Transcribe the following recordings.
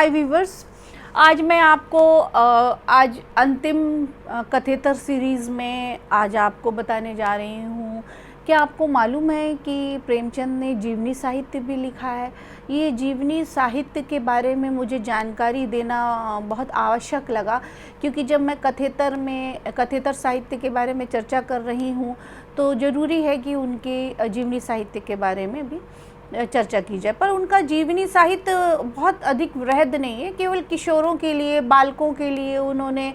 हाय viewers, आज मैं आपको आज अंतिम कथेतर सीरीज़ में आज आपको बताने जा रही हूँ। क्या आपको मालूम है कि प्रेमचंद ने जीवनी साहित्य भी लिखा है। ये जीवनी साहित्य के बारे में मुझे जानकारी देना बहुत आवश्यक लगा, क्योंकि जब मैं कथेतर साहित्य के बारे में चर्चा कर रही हूँ तो ज़रूरी है कि उनके जीवनी साहित्य के बारे में भी चर्चा की जाए। पर उनका जीवनी साहित्य बहुत अधिक वृहद नहीं है, केवल किशोरों के लिए, बालकों के लिए उन्होंने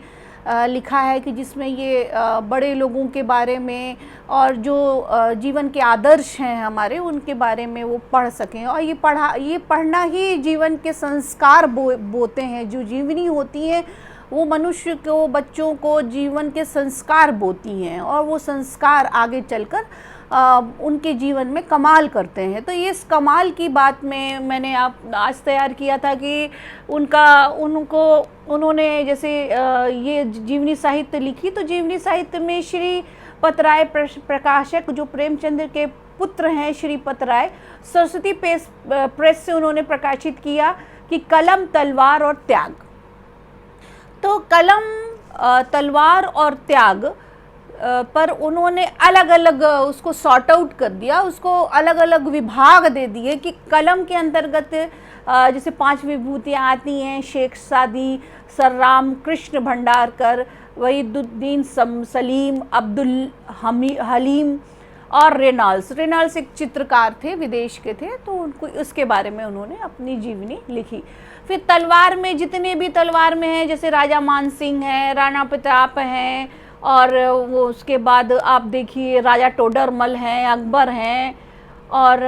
लिखा है कि जिसमें ये बड़े लोगों के बारे में और जो जीवन के आदर्श हैं हमारे, उनके बारे में वो पढ़ सकें। और ये पढ़ना ही जीवन के संस्कार बोते हैं। जो जीवनी होती है वो मनुष्य को, बच्चों को जीवन के संस्कार बोती हैं और वो संस्कार आगे चलकर उनके जीवन में कमाल करते हैं। तो इस कमाल की बात में मैंने आज तैयार किया था कि उन्होंने जैसे ये जीवनी साहित्य लिखी, तो जीवनी साहित्य में श्रीपत राय प्रकाशक जो प्रेमचंद के पुत्र हैं, श्रीपत राय, सरस्वती प्रेस से उन्होंने प्रकाशित किया कि कलम, तलवार और त्याग। तो कलम, तलवार और त्याग पर उन्होंने अलग अलग उसको सॉर्ट आउट कर दिया, उसको अलग अलग विभाग दे दिए कि कलम के अंतर्गत जैसे 5 विभूतियाँ आती हैं, शेख सादी, सर राम कृष्ण भंडारकर, वहीदुद्दीन सलीम, अब्दुल हलीम और रेनॉल्ड्स एक चित्रकार थे, विदेश के थे, तो उनको इसके बारे में उन्होंने अपनी जीवनी लिखी। फिर तलवार में जितने भी तलवार में हैं, जैसे राजा मान सिंह हैं, राणा प्रताप हैं, और वो उसके बाद आप देखिए राजा टोडरमल हैं, अकबर हैं, और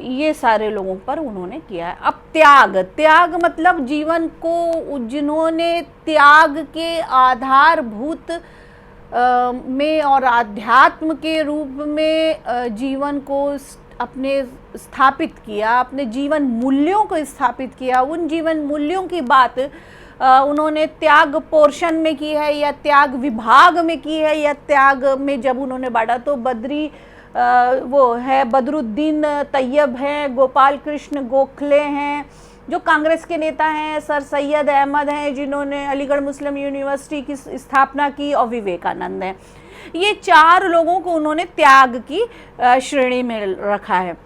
ये सारे लोगों पर उन्होंने किया है। अब त्याग मतलब जीवन को जिन्होंने त्याग के आधारभूत में और आध्यात्म के रूप में जीवन को अपने स्थापित किया, अपने जीवन मूल्यों को स्थापित किया, उन जीवन मूल्यों की बात उन्होंने त्याग पोर्शन में की है या त्याग विभाग में की है, या त्याग में जब उन्होंने बांटा तो वो है बदरुद्दीन तैयब हैं, गोपाल कृष्ण गोखले हैं जो कांग्रेस के नेता हैं, सर सैयद अहमद हैं जिन्होंने अलीगढ़ मुस्लिम यूनिवर्सिटी की स्थापना की, और विवेकानंद हैं। ये 4 लोगों को उन्होंने त्याग की श्रेणी में रखा है।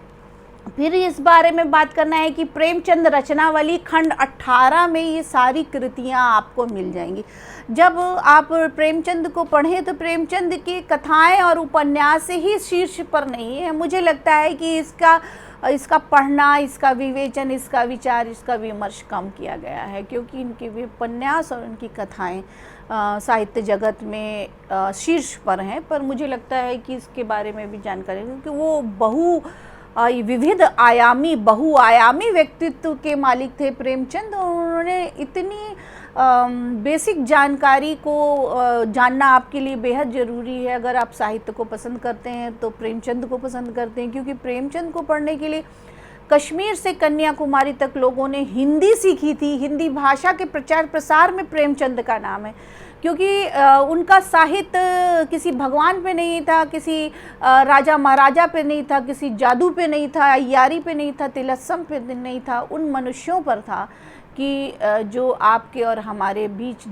फिर इस बारे में बात करना है कि प्रेमचंद रचनावली खंड 18 में ये सारी कृतियाँ आपको मिल जाएंगी। जब आप प्रेमचंद को पढ़ें तो प्रेमचंद की कथाएं और उपन्यास ही शीर्ष पर नहीं है। मुझे लगता है कि इसका पढ़ना, इसका विवेचन, इसका विचार, इसका विमर्श कम किया गया है, क्योंकि इनके उपन्यास और उनकी कथाएं साहित्य जगत में शीर्ष पर हैं। पर मुझे लगता है कि इसके बारे में भी जानकारी, क्योंकि वो बहुआयामी व्यक्तित्व के मालिक थे प्रेमचंद, और उन्होंने इतनी बेसिक जानकारी को जानना आपके लिए बेहद ज़रूरी है। अगर आप साहित्य को पसंद करते हैं तो प्रेमचंद को पसंद करते हैं, क्योंकि प्रेमचंद को पढ़ने के लिए कश्मीर से कन्याकुमारी तक लोगों ने हिंदी सीखी थी। हिंदी भाषा के प्रचार प्रसार में प्रेमचंद का नाम है, क्योंकि उनका साहित्य किसी भगवान पे नहीं था, किसी राजा महाराजा पे नहीं था, किसी जादू पे नहीं था, अय्यारी पे नहीं था, तिलस्म पे नहीं था, उन मनुष्यों पर था कि जो आपके और हमारे बीच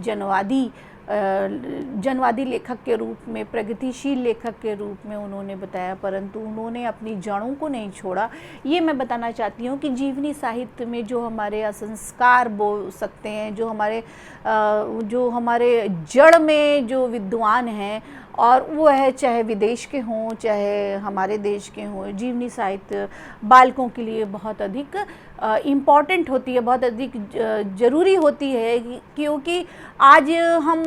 जनवादी लेखक के रूप में, प्रगतिशील लेखक के रूप में उन्होंने बताया, परंतु उन्होंने अपनी जड़ों को नहीं छोड़ा। ये मैं बताना चाहती हूँ कि जीवनी साहित्य में जो हमारे संस्कार बोल सकते हैं, जो हमारे जड़ में जो विद्वान हैं, और वो है चाहे विदेश के हों चाहे हमारे देश के हों, जीवनी साहित्य बालकों के लिए बहुत अधिक इम्पॉर्टेंट होती है, बहुत अधिक ज़रूरी होती है, क्योंकि आज हम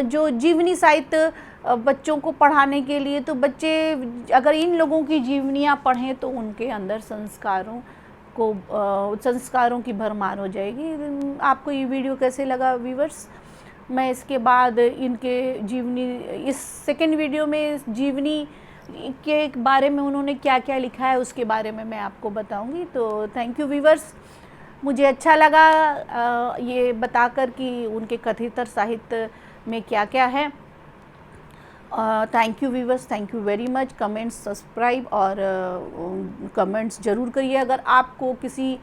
जो जीवनी साहित्य बच्चों को पढ़ाने के लिए, तो बच्चे अगर इन लोगों की जीवनियाँ पढ़ें तो उनके अंदर संस्कारों की भरमार हो जाएगी। आपको ये वीडियो कैसे लगा व्यूअर्स? मैं इसके बाद इस सेकेंड वीडियो में जीवनी के बारे में उन्होंने क्या क्या लिखा है उसके बारे में मैं आपको बताऊंगी। तो थैंक यू व्यूअर्स, मुझे अच्छा लगा ये बताकर कि उनके कथेतर साहित्य में क्या क्या है। Thank you viewers, thank you very much. Comments, subscribe और कमेंट्स ज़रूर करिए। अगर आपको किसी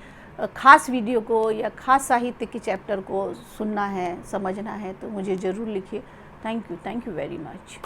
खास वीडियो को या खास साहित्य के चैप्टर को सुनना है, समझना है, तो मुझे ज़रूर लिखिए। Thank you very much.